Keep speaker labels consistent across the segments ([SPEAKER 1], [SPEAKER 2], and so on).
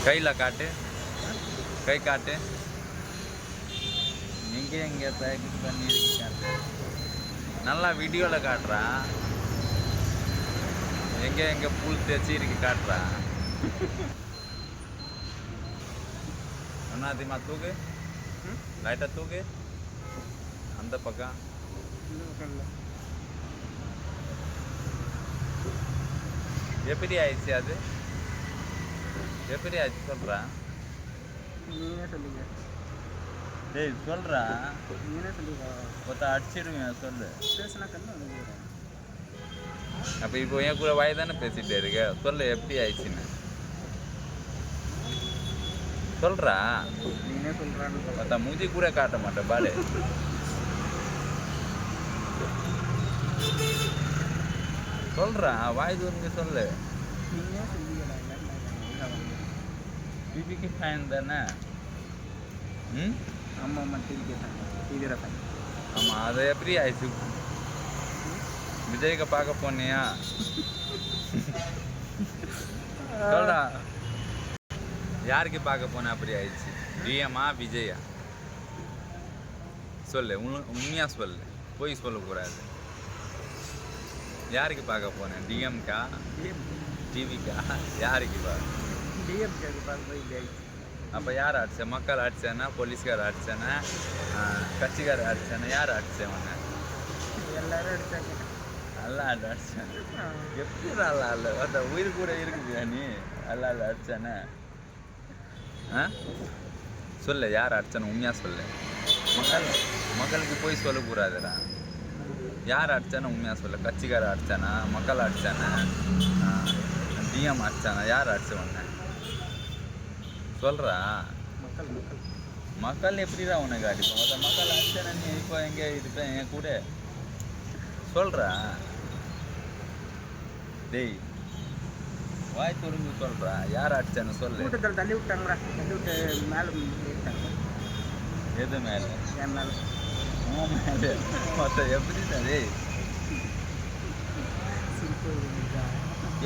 [SPEAKER 1] கையில் காட்டு, கை காட்டு. எங்கே பேக்கெட் பண்ணி காட்டு. நல்லா வீடியோவில் காட்டுறா. எங்கே புல் தேய்ச்சி இருக்கு காட்டுறா. அண்ணாதிமா தூக்கு, லைட்டாக தூக்கு. அந்த பக்கம் எப்படி ஆயிடுச்சு? அது எப்படி ஆயிடுச்சு சொல்கிறா?
[SPEAKER 2] நீனே சொல்லுங்க.
[SPEAKER 1] டேய் சொல்கிறா.
[SPEAKER 2] நீனே சொல்லுங்க.
[SPEAKER 1] ஒருத்த அடிச்சிடுவேன் சொல்லு.
[SPEAKER 2] பேசினா கண்ணு.
[SPEAKER 1] அப்போ இப்போ என் கூட வாய் தானே பேசிகிட்டே இருக்க. சொல்லு எப்படி ஆயிடுச்சுன்னு சொல்கிறா.
[SPEAKER 2] நீனே சொல்கிறான்னு
[SPEAKER 1] மற்ற மூஞ்சி கூட காட்ட மாட்டேன் பாடு. சொல்கிறா, வாய் தூரங்க சொல்லு.
[SPEAKER 2] நீனே சொல்லிக்கலாம்.
[SPEAKER 1] பிபிக்கு ஃபேன் தானே? ம்,
[SPEAKER 2] ஆமாம் டிவிக்கு ஃபேன், டிவியில் ஃபேன்.
[SPEAKER 1] ஆமாம். அது எப்படி ஆயிடுச்சு? விஜய்க்கு பார்க்க போனியா? சொல்றா, யாருக்கு பார்க்க போன? அப்படி ஆயிடுச்சு. டிஎம்மா விஜயா? சொல்லு, உண்மையாக சொல்லு, போய் சொல்லக்கூடாது. யாருக்கு பார்க்க போனேன்? டிஎம்கா, டிவிக்கா? யாருக்கு பார்க்க?
[SPEAKER 2] டிஎம்கேக்கு பார்க்க இப்படி ஆயிடுச்சு.
[SPEAKER 1] அப்போ யார் அடிச்ச? மக்கள் அடிச்சேன்னா, போலீஸ்கார் அடிச்சேன்னா, கட்சிக்காரர் அடிச்சேன்னா, யார் அடிச்சவன?
[SPEAKER 2] எல்லாரும் அடித்தாங்க.
[SPEAKER 1] நல்லா அடிச்சேன். எப்படி நல்லா இல்லை? அந்த உயிர் கூட இருக்குதுயா நீ? நல்லா அடிச்சானே. ஆ சொல்லு, யார் அடிச்சானு உண்மையாக சொல்லு. மக்களுக்கு போய் சொல்லக்கூடாதுடா. யார் அடிச்சானு உண்மையாக சொல்லு. கட்சிக்காரர் அடிச்சானா, மக்கள் அடிச்சானா, டிஎம் அடிச்சானா, யார் அடிச்சவன சொல்கிறா? மக்கள் எப்படிடா உனக்கு அடிப்போம்? அந்த மக்கள் அடிச்சானா நீ இப்போ எங்கே இருப்பேன் என் கூட சொல்கிறா? டேய் வாய் துரும்பு சொல்கிறா. யார் அடிச்சான்னு சொல்லு.
[SPEAKER 2] கூட்டத்தில் தள்ளி விட்டாங்களா? தள்ளி விட்டு மேலே விட்டாங்க.
[SPEAKER 1] எது மேலே?
[SPEAKER 2] என் மேலே.
[SPEAKER 1] உன் மேலே மொத்தம் எப்படி தான்? டேய்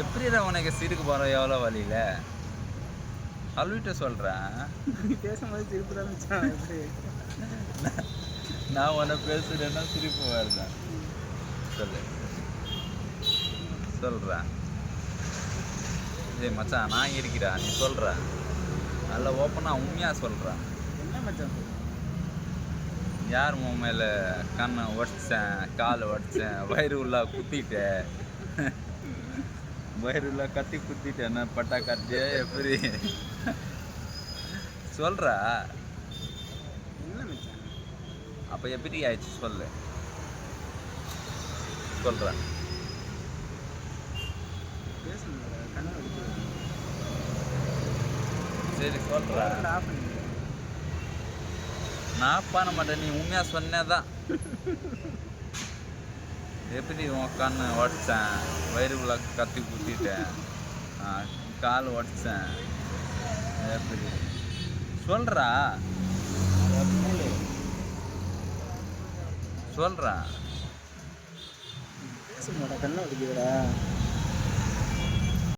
[SPEAKER 1] எப்படிடா உனக்கு சிரிக்கு போகிறோம்? எவ்வளோ வழியில் அழுவிட்ட சொல்கிறேன்.
[SPEAKER 2] பேசும்போது சிரிப்பு தான் வச்சான். எப்படி
[SPEAKER 1] நான் உன்னை பேசுகிறேன்னா சிரிப்பு வருதான். சொல்லு, சொல்கிறேன். ஏய் மச்சான், நான் இருக்கிறா, நீ சொல்கிற. நல்லா ஓப்பனாக உண்மையாக சொல்கிறேன்.
[SPEAKER 2] என்ன மச்சான்?
[SPEAKER 1] யார் உன் மேலே கண்ணை உடச்சேன், காலை உடச்சேன், வயிறு உள்ளா குத்திட்டேன், வயிறு உள்ளா கத்தி குத்திட்டேன், பட்டா கட்டியே எப்படி சொல்கிறா?
[SPEAKER 2] என்ன மச்சான்?
[SPEAKER 1] அப்போ எப்படி ஆயிடுச்சு சொல்லு. சொல்கிறேன். சரி சொல்கிறேன். நான் பண்ண மாட்டேன், நீ உண்மையாக சொன்னதான். எப்படி உன் கண்ணு உடச்சேன், வயிறுக்குள்ள கத்தி குத்திட்டேன், கால் உடச்சேன், எப்படி சொல்கிறா? சொல்கிறா.
[SPEAKER 2] கண்ணை வலிக்குதுடா.